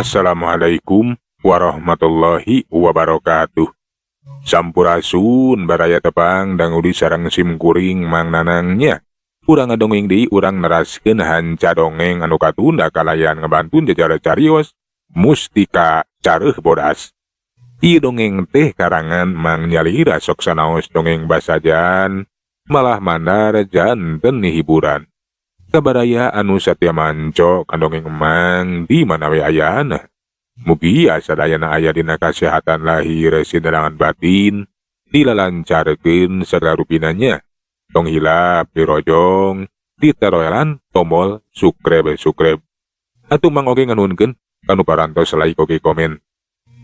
Assalamualaikum warahmatullahi wabarakatuh. Sampurasun baraya tepang dangudi sareng simkuring mang nanangnya. Urang ngadongeng deui urang neraskeun hanca dongeng anu katunda kalayan ngebantun jajara carios Mustika Careuh Bodas. Ieu dongeng teh karangan Mang Nyalira sok sanaos dongeng basajan malah mandar janten hiburan. Kabaraya anu satya manco kandongeng Mang di mana we ayana. Mugi sadayana aya dina kasehatan lahir sidarangan batin dilalancarkeun segala rupinanya. Tong hilap dirojong diteroelan tombol subscribe. Atuh Mang oge nganuhunkeun kanu parantos like oge komen.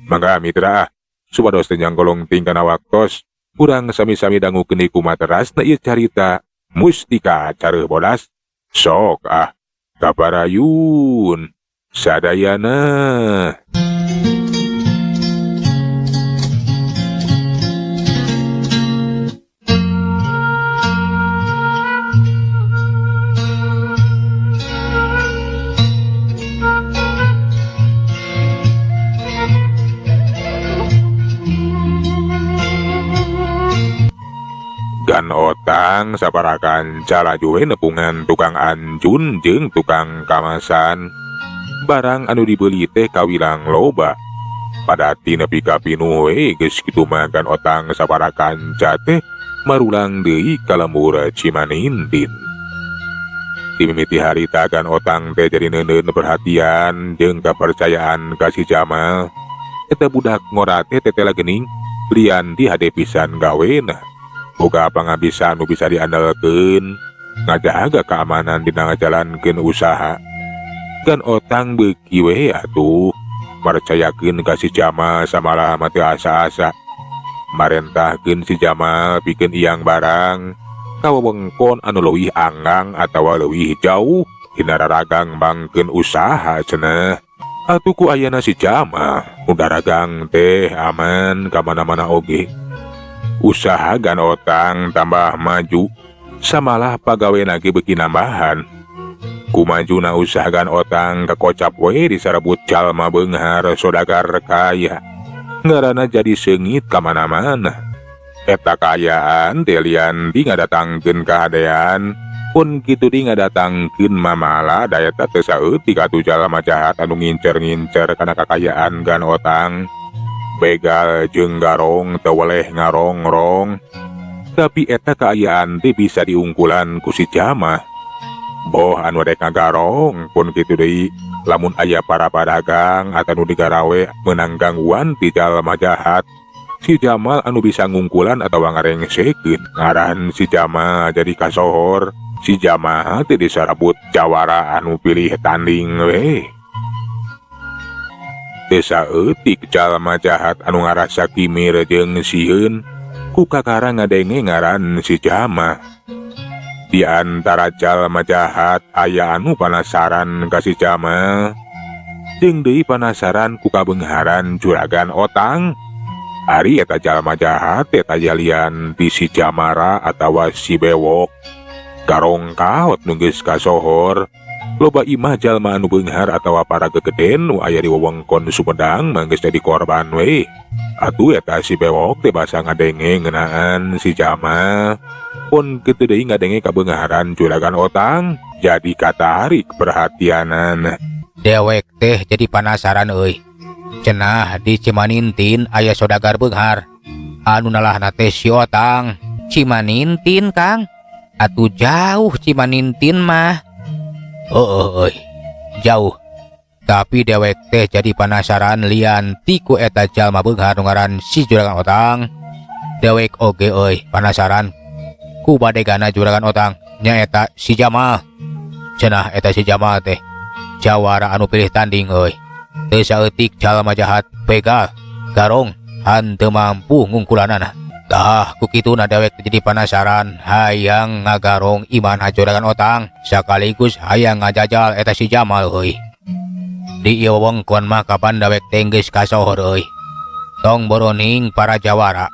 Mangga mitra supados teu nyangkolong tingkana waktos urang sami-sami dangukeun iku materasna ieu carita Mustika Careuh Bodas. Sok kabarayun sadayana. Gan otang saparakan calajue nepungan tukang anjun jeung tukang kamasan. Barang anu dibeuli teh kawilang loba. Padati nepi ka pinuh we geus kitu mah gan otang saparakan teh marulang deui ka lembur Cimanintin. Di mimiti harita gan otang teh jadi neuneun perhatian jeung kapercayaan ka si Jamal. Eta budak ngora teh tetela geuning lian di hade pisan gawena. Boga pangabisa anu bisa diandalkeun ngajaga keamanan dina ngajalankeun usaha. Gan otang beuki we atuh marcayakeun ka si Jamal samalah mah teu asa-asa. Marentahkeun si Jamal pikeun iyang barang ka wewengkon anu leuwih anggang atawa leuwih jauh dina raragang bangkeun usaha cenah. Atuh ku ayana si Jamal nu daragang teh aman ka mana-mana oge. Usaha gan otang tambah maju samalah pagawena ge beuki nambahan. Ku majuna usaha gan otang kakocap we disarebut jalma beunghar sodagar kaya. Ngaranna jadi seungit ka mana-mana. Eta kayaan teh lian di ngadatangkeun kahadean pun kitu di ngadatangkeun mamala daya teh saeutik atuh jalma jahat anu ngincer-ngincer kana kakayaan gan otang. Begal jeung garong teu weleh ngarongrong. Tapi eta kaayaan teh bisa diungkulan ku si Jamal. Boh anu rek ngagarong pun kitu deui lamun aya para padagang atau nu digarawe meunang gangguan ti jalma jahat. Si Jamal anu bisa ngungkulan atawa ngarengsekeun. Ngaran si Jamal jadi kasohor. Si Jamal teh disarabut jawara anu pilih tanding we. Desa eutik jalma jahat anu ngarasa kimir jeung sieun ku kakara ngadenge ngaran si Jamal. Di antara jalma jahat aya anu panasaran ka si Jamal jeung deui panasaran ku kabeungharan juragan otang. Ari eta jalma jahat eta jalian ti si Jamara atawa si Bewok. Garong kaot nu geus kasohor. Loba imah jalma anu beunghar atawa para gegeden nu aya di wewengkon Sumedang manggeus jadi korban we. Atuh eta si Bewok teh basa ngadenge ngeunaan si Jamal. Pun kitu deui ngadenge kabeungharan juragan otang jadi katarik perhatianan. Dewek teh jadi panasaran euy. Cenah di Cimanintin aya sodagar beunghar anu nalahna teh si otang. Cimanintin Kang? Atuh jauh Cimanintin mah. Jauh. Tapi dewek teh jadi panasaran lian tiku eta jalma beunghar nu ngaran si juragan otang. Dewek oge euy panasaran ku badegana juragan otang nyaeta si Jamal. Cenah eta si Jamal teh jawara anu pilih tanding euy. Teu saeutik jalma jahat begal garong hanteu mampu ngungkulanana. Tah ku kituna dewek jadi panasaran hayang ngagarong iman juragan otang sakaligus hayang ngajajal eta si Jamal euy. Di ieu wewengkon mah kapan dewek teh geus kasohor euy. Tong boroning para jawara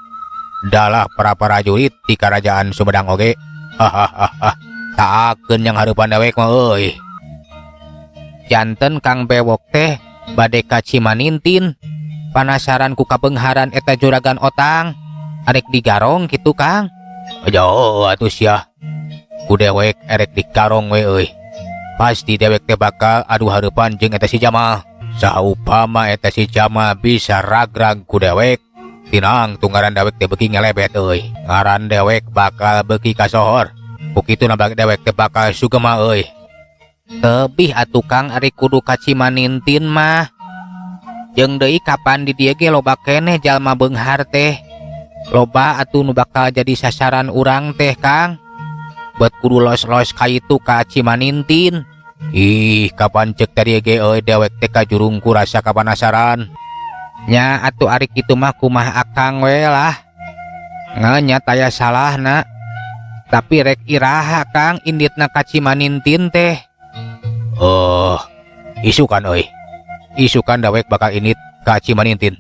dalah para prajurit di kerajaan Sumedang oge. Taakeun yang hareupan dewek mah euy. Janten Kang Bewok teh bade ka Cimanintin. Panasaran ku kabengharan eta juragan otang. Arek digarong gitu Kang. Ayo atuh sia. Ku dewek erek digarong we euy. Pasti dewek teh bakal adu hareupan jeung eta si Jamal. Saupama eta si Jamal bisa ragrag ku dewek, tinang tunggaran dewek teh beuki ngelebet euy. Ngaran dewek bakal beuki kasohor. Kukitu nabak dewek teh bakal sugema euy. Tebih atuh Kang ari kudu ka Cimanintin mah. Jeung deui kapan di dieu ge loba keneh jalma beunghar teh. Loba atuh nu bakal jadi sasaran urang teh Kang. Bet kudu los-los ka itu ka Cimanintin. Ih, kapan cek tadi ge euy dewek teh ka jurungku rasa kapanasaran. Nya atuh ari kitu mah kumaha akang we lah. Nganya taya salahna. Tapi rek iraha Kang inditna ka Cimanintin teh. Oh, isukan euy. Isukan dewek bakal indit ka Cimanintin.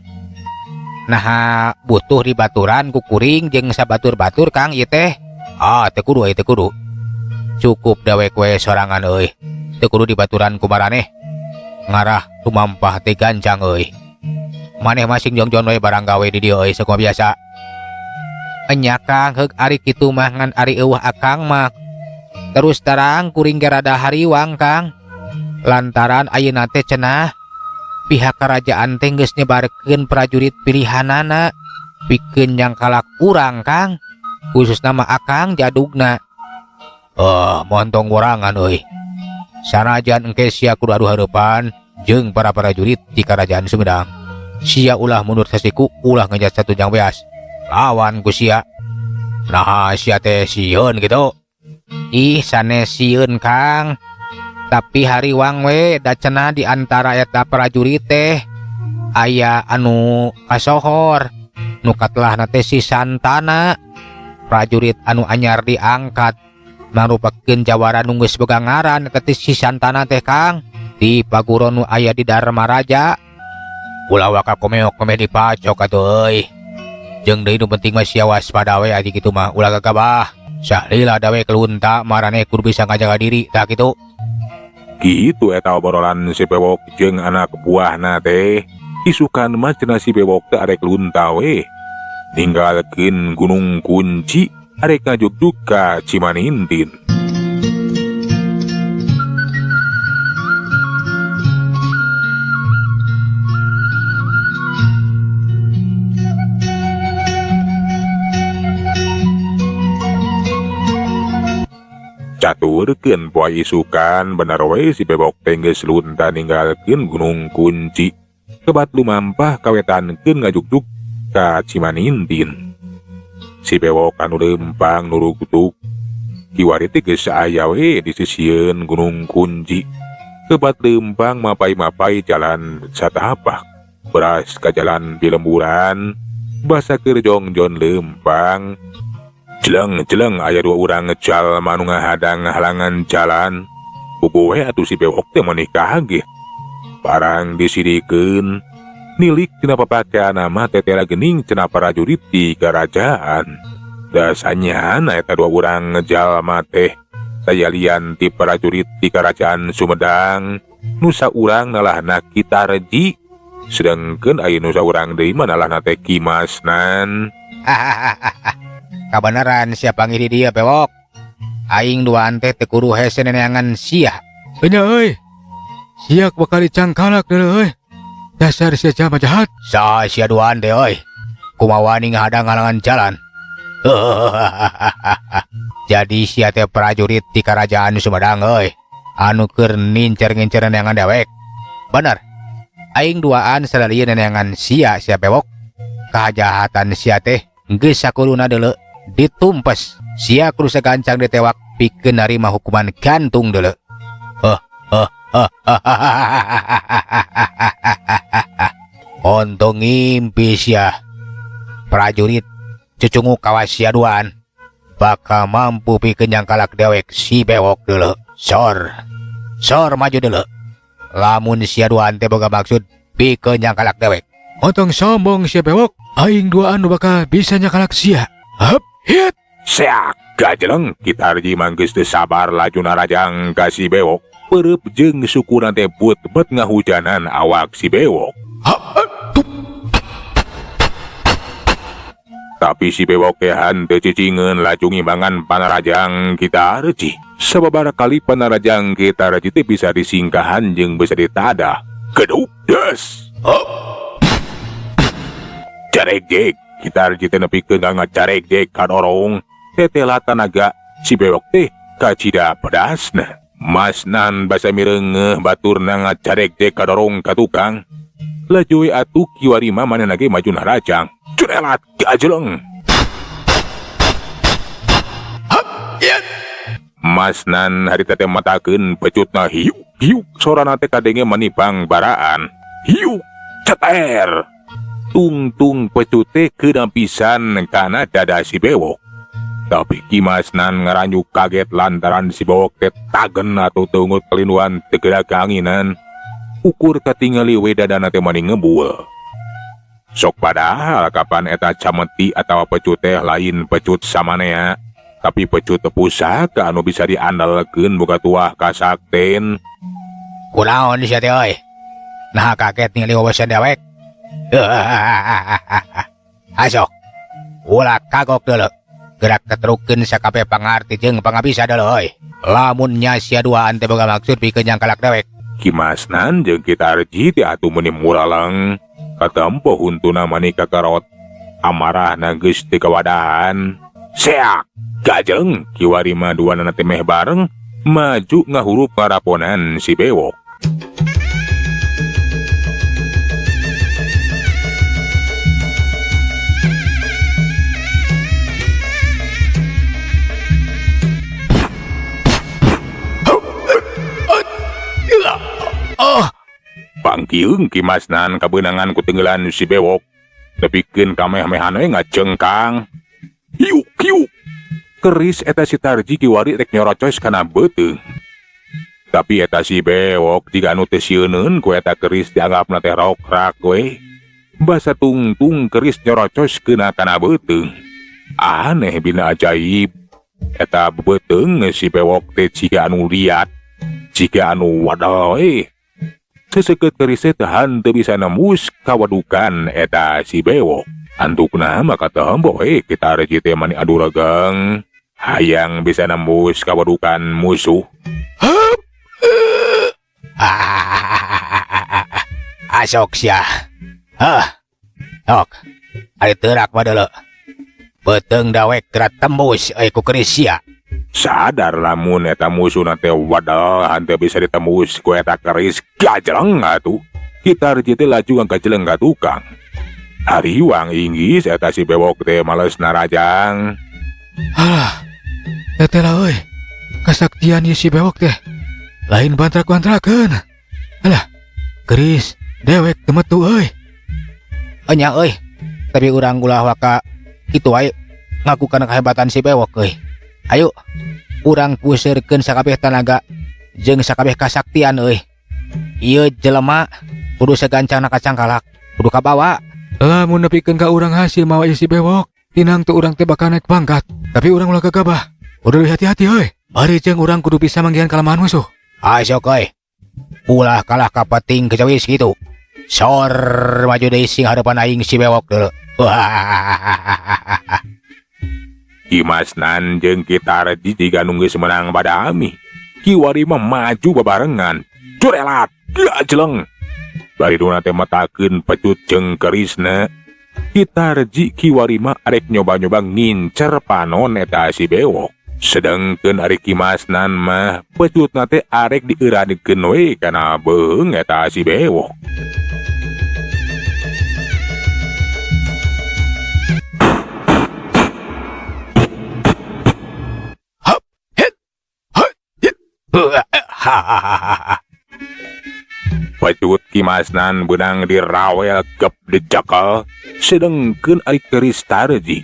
Nah, butuh dibaturan ku kuring jeung sabatur-batur Kang ieu teh. Ah, teu kudu teu kudu. Cukup dewek we sorangan euy. Teu kudu dibaturan ku maraneh. Ngarah tumampah teh gancang euy. Maneh masing jongjon we barang gawe di dieu euy sakumaha biasa. Enya Kang heug ari kitu mah ngan ari eueuh akang mah. Terus terang kuring ge rada hariwang Kang. Lantaran ayeuna teh cenah pihak kerajaan teh geus nyebarkeun prajurit pilihanana pikeun nyangkalak urang Kang. Khususna mah akang jadugna. Montong orangan euy. Sanajan engke sia kudu adu hareupan jeung para prajurit di kerajaan Sumedang. Sia ulah mundur sasiku ulah ngejat satu jang beas. Lawan ku sia. Nah sia teh sieun gitu. Ih sanes sieun Kang. Tapi hariwang we da cenah di antara eta prajurit teh aya anu kasohor. Nu katelahna teh si Santana. Prajurit anu anyar diangkat marupakeun jawara nu geus boga ngaran eta si Santana teh Kang. Di paguron nu aya di Dharma Raja. Ulah waka komeok komeh dipacok atuh euy. Jeung deui nu penting mah sia waspada we adi kitu mah ulah gagabah. Sahlila dawe kelunta maraneh kudu bisa ngajaga diri tah kitu. Gitu eta obrolan si Bewok jeung anak buahna teh. Isukan mah cenah si Bewok teh arek lunta we. Ninggalkeun Gunung Kunci arek ngajugjug ka Cimanintin. Caturkeun poe isukan bener we si Bewok teh geus lunta ninggalkeun Gunung Kunci. Kebat lumampah kawetankeun ngajugjug ka Cimanintin. Si Bewok anu lempang nurugtuk kiwari teh geus aya we di sisieun Gunung Kunci. Kebat lempang mapai-mapai jalan satapak. Beras ka jalan pilemburan. Basa keur jongjon lempang. Jeleng aya dua urang ngecal manu ngahadang halangan jalan. Bubuwe atuh si Bewok teh menikah ge. Barang disidikeun nilik tina papakean mah tetera geuning cenah prajurit di kerajaan. Dasanya eta dua urang ngejalma teh saya lian ti prajurit di kerajaan Sumedang. Nusa urang nalahna Kitarji. Sedengkeun aya nusa urang deui mah nalahna teh Kimasnan. Kabeneran siapa ngiri dia Bewok. Aing duaan teh teu kudu hese neneangan sia. Nya euy. Siak bakal dicangkalak deuleu euy. Dasar sia jalma jahat. Sa sia duaan teh euy. Kumaha wani ngahadang halangan jalan. Jadi sia teh prajurit di kerajaan Sumedang euy. Anu keur nincer-ngincer neneangan dewek. Bener. Aing duaan salalieu neneangan sia Bewok. Kajahatan sia teh geus sakuluna deuleu ditumpes. Sia kudu sagancang ditewak pikeun narima hukuman gantung deuleu. Ontong ngimpi sia. Prajurit cucungu kawas sia duaan bakal mampu pikeun nyangkalak dewek si Bewok deuleu. Sor maju deuleu. Lamun sia duaan teh boga maksud pikeun nyangkalak dewek. Otong sombong sia Bewok. Aing duaan bakal bisa nyakalak sia. Hap, hit. Seak gajeleng Kitarji mah geus teu sabar laju narajang ka si Bewok. Perep jeung syukuran teh bet ngahujanan awak si bewok. Tapi si bewok teh henteu cicingeun laju ngimbangan panarajang kita reci. Sababaraha kali panarajang kita reci teh bisa disingkahan jeung bisa ditada. Keduk des. Carek-jek kita reci teh nepi ke ngacarek-jek kadorong. Tetela tanaga si bewok teh kacida pedasna. Masnan basa mirengeh baturna ngacarek-jek kadorong ka tukang. Laju atuh kiwarima manehna ge maju narajang. Curelat gajeleng. Masnan harita teh matakeun pecutna hiuk hiuk sorana teh kadenge manipang baraan. Hiuk ceter. Tung pecut teh keudang pisan kana dada si bewok. Tapi Kimasnan ngaranjuk kaget lantaran si bewok teh tagen atuh teungut kalinuan teu geura kaanginan. Ukur katingali we dadana teh mani ngebul. Sok padahal kapan eta cameti atawa pecut teh lain pecut samanea, tapi pecut teu pusaka anu bisa diandalkeun boga tuah kasakten. Kunaon sia teh euy? Nah kaget ningali wawasan dewek. Asok. Ulah kagok deuleu. Gerak keterukeun sakabeh pangarti jeung pangabisa deuleu euy. Lamun nya sia duaan teh boga maksud pikeun nyangkalak dewek. Kimasnan jeung kita arji teh atuh meuni muralang. Katempo huntuna mani kakarot. Amarahna geus teu kawadahan. Seak! Gajeleng kiwarima duanana teh meh bareng maju ngahurup ngaraponan si bewok. Pangkiung Kimasnan kabeunangan ku tenggelan si bewok. Nepikeun kameh-mehan we ngacengkang. Hiuk hiuk. Keris eta si Tarji kiwari rek nyorocos kana beuteung. Tapi eta si bewok jiga anu teu sieuneun ku eta keris dianggapna teh rokrak we. Basa tungtung keris nyorocos keuna kana beuteung. Aneh bina ajaib. Eta beuteung si bewok teh jiga anu liat, jiga anu wadal we. Seseukeut keris teh henteu bisa nembus kawadukan eta si bewok. Antukna maka tembo kita reci teh mani adu regang. Hayang bisa nembus kawadukan musuh. Asok sia. Nok. Ari teurak badeuleu. Beuteung dawek gerak tembus ku keris sia. Sadar lamun eta musuhna teh wadal henteu bisa ditembus ku eta keris gajeleng atuh. Kita reci teh laju gajeleng ka tukang. Hariwang inggis eta si bewok teh males narajang. Alah, tetela euy. Kasaktian ieu si bewok teh lain bantrak-bantrakeun. Alah, keris dewek teu metu euy. Enya euy, tapi urang ulah waka kitu wae ngakukeun kahebatan si bewok euy. Ayo, urang puseurkeun sakabeh tanaga jeung sakabeh kasaktian euy. Ieu jelema kudu sagancangna kacangkalak, kudu kabawa. Lamun nepikeun ka urang hasil mawa ieu si bewok, tinang tu urang teh bakal naik pangkat. Tapi urang ulah gegabah. Kudu hati-hati euy. Bari jeung urang kudu bisa manggihan kalemahan musuh. Asok euy. Ulah kalah kapeting kejawis kitu. Sor maju deui sing hareupan aing si bewok deuleu. Kimasnan jeung kita reci jiga nu geus meunang badami. Kiwari mah maju babarengan. Curelat gajeleng. Bariduna teh matakeun pecut jeung kerisna. Kita reci kiwari mah arek nyoba-nyoba ngincer panon eta si bewok. Sedengkeun ari Kimasnan mah pecutna teh arek dieuradikeun we kana beung eta si bewok. Pecut Kimasnan benang dirawel gep dicekel. Sedengkeun ari keris Tarji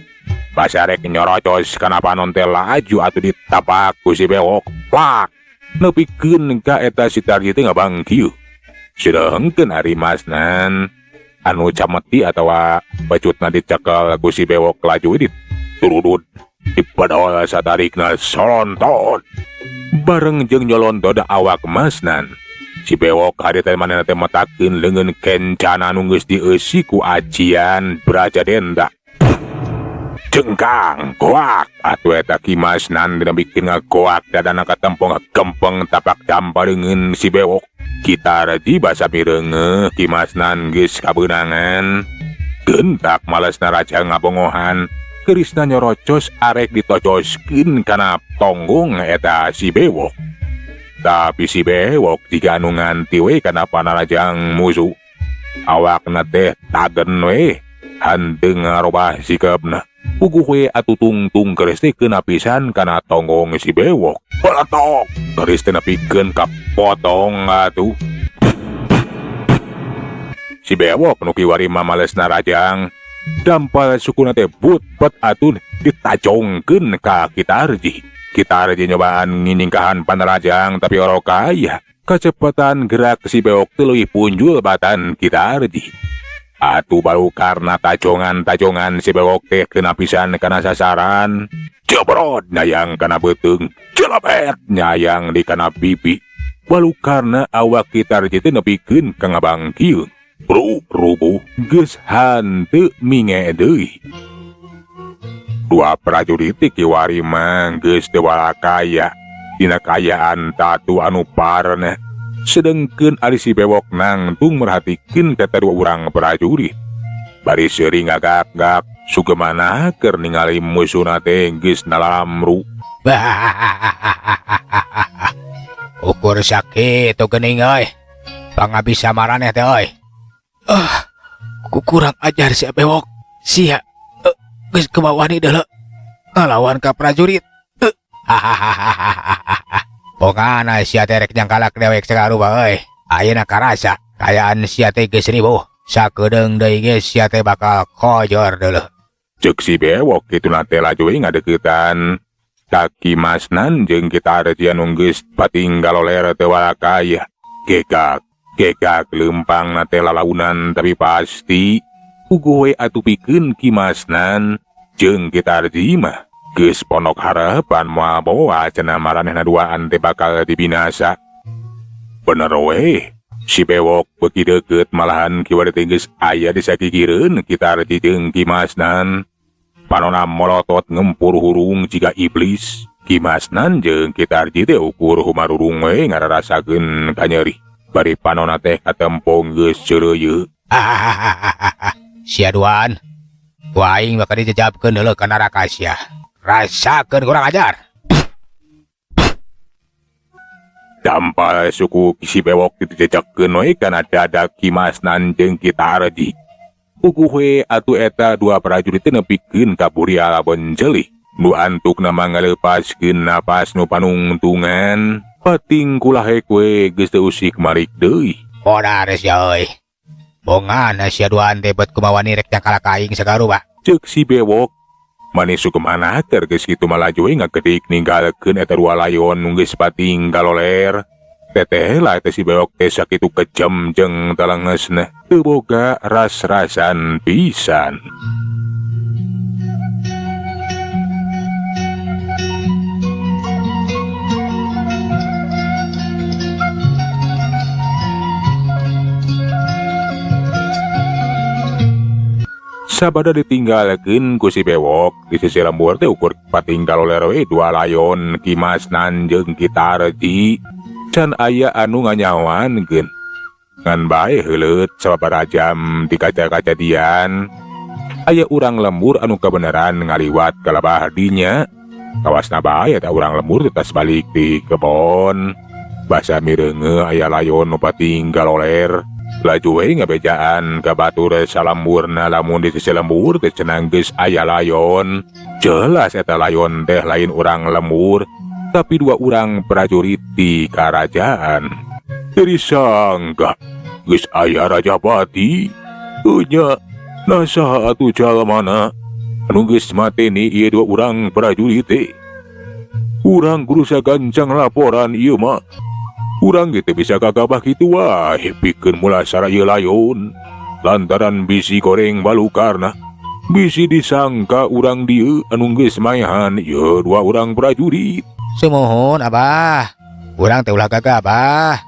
pasarek nyorocos kana panon teh laju atuh ditapak ku si bewok. Plak. Nepikeun ka eta si Tarji teh ngabangkieu. Sedengkeun ari Masnan anu cameti atawa pecutna dicekel ku si bewok laju diturudud. dipadol satarikna solontot. Bareng jeung nyolontot awak masnan. Si bewok hari teh manehna teh matakeun leungeun kencana nu geus dieusi ku ajian Brajadenda. Cengkang koak atuh eta kimasnan dina bikin ngakoak dadana katempong gempeng tapak dampareungeun si bewok. Kitar di basa mireungeuh kimasnan geus kabeunangan. Gentak malesna raja ngabongohan. Kerisna nyorocos arek ditocoskeun kana tonggong eta si bewok. Tapi si bewok jika anu nganti we kana panarajang musuh. Awakna teh tagen we hanteu ngarobah sikapna. Puguh we atuh tungtung geus teh keuna pisan kana tonggong si bewok. Palatok geus teh nepikeun ka potong atuh. Si bewok nu kiwari mamalesna rajang dampal sukuna teh but-but atuh ditajongkeun ka Kitarji. Kitarji nyobaan nginingkahan panarajang tapi oro kaya. Kecepatan gerak si bewok teh leuwih punjul batan Kitarji. Atuh baru karena tajongan-tajongan si bewok teh kena pisan kana sasaran. Jebrod nyayang kana beuteung, jelebet nyayang di kana pipi. Baru karena awak Kitarji teh nepikeun ka ngabangkieun. Rubuh geus hanteu minge deui. Dua prajurit kiwari mah geus teu walakaya dina kayaan tatu anu parna. Sedengkeun ari si bewok nangtung merhatikeun kata dua urang prajurit. Bari seuring ngagak-gak sugemana keur ningali musuhna teh geus nalamru. Ukur sakit tuh geuning euy. Pangabisa maraneh teh euy. Kurang ajar si bewok. Sia geus kemawani deuleu ngalawan ka prajurit. Pokona sia teh rek nyangkalak dewek sakarupa euy. Ayeuna karasa kayaan sia teh geus ribuh. Sakedeung deui ge sia teh bakal kojor deuleu. Ceuk si bewok kituna teh laju we ngadeuketan ka Kimasnan jeung Kitarji anu geus patinggal oler teu walakaya. Gekak lempang teh lalaunan tapi pasti puguh we atuh pikeun Kimasnan jeung Kitarji mah geus ponok harapan moal boa cenah maranehna duaan teh bakal dibinasa. Bener we, si bewok beuki deukeut malahan kiwari teh geus aya di sakikireun Kitarji jeung Kimasnan. Panonna molotot ngempur hurung jiga iblis. Kimasnan jeung Kitarji teh ukur humarurung we ngararasakeun kanyeri. Bari panonna teh katempong geus ceureuyeuk. Sia duaan. Ku aing bakal dijajabkeun heuleuh ka neraka sia. Rasakeun kurang ajar. Dampal suku si bewok dijejakkeun we kana dada Kimasnan jeung Kitarji. Puguh we atuh eta dua prajurit teh nepikeun ka Buriala Bonjeli. Nu antukna mangalepaskeun napas nu panungtungan. Pating kulahek we geus teu usik marik deui. Podar sia euy. Bongan sia duaan teh beut kumawani rek nyangkalak aing sakarupa. Ceuk si bewok. Manis sukemana keur geus kitu malaju we ngagedik ninggalkeun eta dua layon nu geus patinggal oler. Teteh lah eta si bewok teh sakitu kejam jeung telengesna. Teu boga ras-rasan pisan. Sabada ditinggalkeun ku si bewok di sisi lembur teh ukur patinggal oler we dua layon Kimasnan jeung Kitarji. Can aya anu nganyawankeun. Ngan bae heuleut sababaraha jam ti kaca-kacadian. Aya urang lembur anu kabeneran ngaliwat kalabah dinya. Kawasna bae eta urang lembur tetas balik di kebon. Basa mireungeuh aya layon nu patinggal oler. Laju we ngabejaan ka batur salamburna lamun di sisi lembur teh cenah geus aya layon. Jelas eta layon teh lain urang lembur, tapi dua urang prajurit di karajaan. Teu disangka geus aya Rajapati. Nya nasaha atuh jalemana anu geus mateni ieu dua urang prajurit teh. Urang kudu sagancang laporan ieu mah. Urang gitu bisa kagabah kitu wae pikeun mulasara ieu layon lantaran bisi goreng balukarna. Bisi disangka urang dieu anu geus maehan ieu dua urang prajurit. Semohon Abah. Urang teh ulah gagah Abah.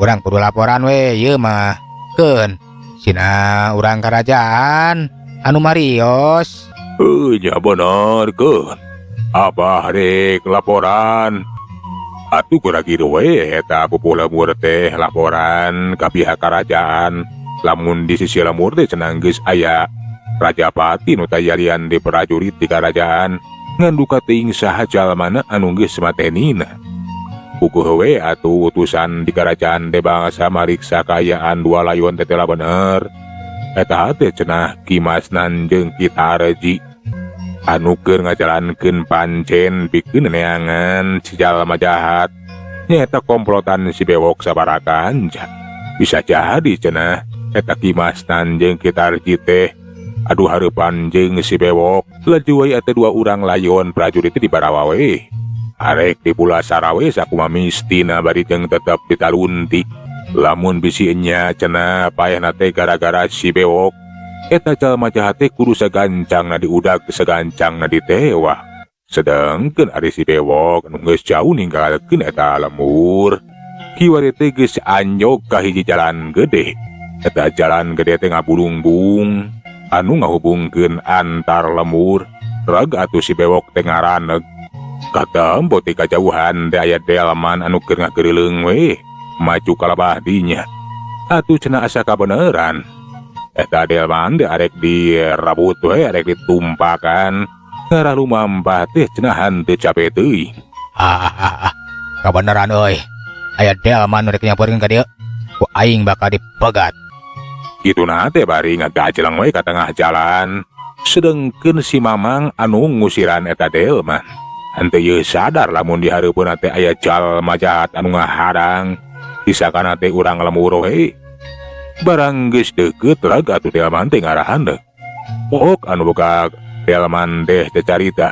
Urang kudu laporan we ieu mah. Keun sina urang kerajaan anu marios. Nya bener keun. Abah rek laporan. Atuh kira-kira we eta pupuh lemur teh laporan ka pihak kerajaan. Lamun di sisi lemur teh cenah geus aya Rajapati nu tayarian di prajurit di kerajaan nganduka teuing saha jalmana anu geus matenina. Puguh we atuh utusan di kerajaan teh bangsa mariksa kaayaan dua layon teh tela bener. Eta teh cenah Kimasnan jeung Kitarji anu keur ngajalankeun pancen pikeun neangan si jalma jahat nyaeta komplotan si bewok sabaraha anja. Bisa jadi cenah eta Kimasnan jeung Kitarji teh aduh hareupan jeung si bewok laju we ate dua urang layon prajurit di barawa we. Arek di pula sarawe sakumaha mistina bari jeung tetep ditaluntik. Lamun bisi nya cenah payahna teh gara-gara si bewok eta jalma jahat teh kudu sagancangna diudag sagancangna ditewah. Sedengkeun ari si bewok anu geus jauh ninggalkeun eta lemur kiwari teh geus anjog ka hiji jalan gede. Eta jalan gede teh ngabulungbung anu ngahubungkeun antar lemur. Reg atuh si bewok teh ngaraneg. Katempo ti kajauhan teh aya delman anu keur ngageureuleng we maju kalabah dinya. Atuh cenah asa kabeneran. Eta delman teh arek dirabut we arek ditumpakan. Ngarah lumampah teh cenah henteu capek teuing. Kabeneran euy. Aya delman rek nyampeurkeun ka dieu. Ku aing bakal dipegat. Kituna teh bari ngagajleng we ka tengah jalan. Sedengkeun si Mamang anu ngusiran eta delman henteu ieu sadar lamun di hareupeuna teh aya jalma jahat anu ngaharang. Disakana teh urang lemur we. Barang geus deukeut lag atuh delman teh ngarahan. Pok anu boga delman teh carita.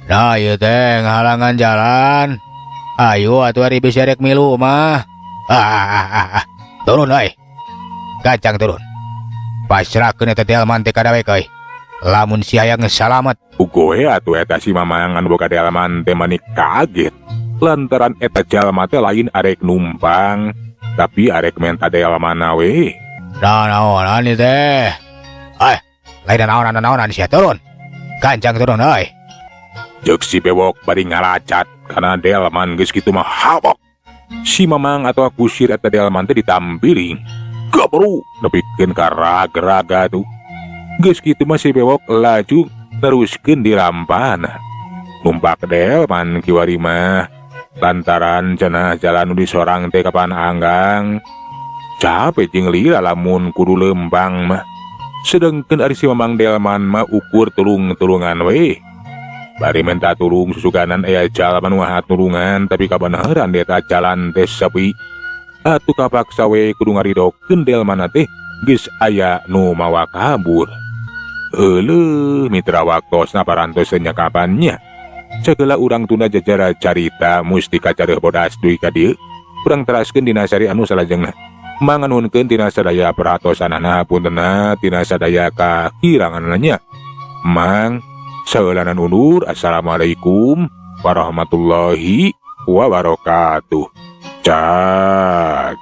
Nah ieu teh ngahalangan jalan. Ayo atuh ari bisi rek milu mah. Turun euy. Gancang turun. Pasrahkeun eta delman teh ka dawek euy. Lamun si hayang salamet. Ugoe atuh eta si Mamang anu boga delman teh mani kaget. Lantaran eta jalma teh lain arek numpang, tapi arek menta delmana we. Naonan ieu teh. Lain naonan sia turun. Gancang turun euy. Ceuk si bewok bari ngalacat kana delman geus kitu mah habok. Si Mamang atau kusir eta delman teh ditampiling. Gabru nepikeun ka raga-raga tuh. Geus kitu mah si bewok laju teruskeun di rampana. Numpak delman kiwari mah lantaran cenah jalan nu disorang teh kapan anggang. Capek jeung lila lamun kudu lembang mah. Sedengkeun ari si Mamang delman mah ukur tulung-tulungan we. Bari menta tulung susuganan aya jalma nu ngahat tulungan tapi kabeneran di eta jalan teh sepi. Atuh kapaksa we kudu ngaridokeun delmana teh geus aya nu mawa kabur. Heuleuh mitra waktosna parantos nyakapannya. Segala urang tunda jajara carita musti kacareuh bodas duy ka dieu. Urang teraskeun dina sari anu salajengna. Manganunkeun tina sadaya peratosanana puntenna tina sadaya kahiranganna. Mang saeulanan undur. Assalamualaikum warahmatullahi wabarakatuh. Cak.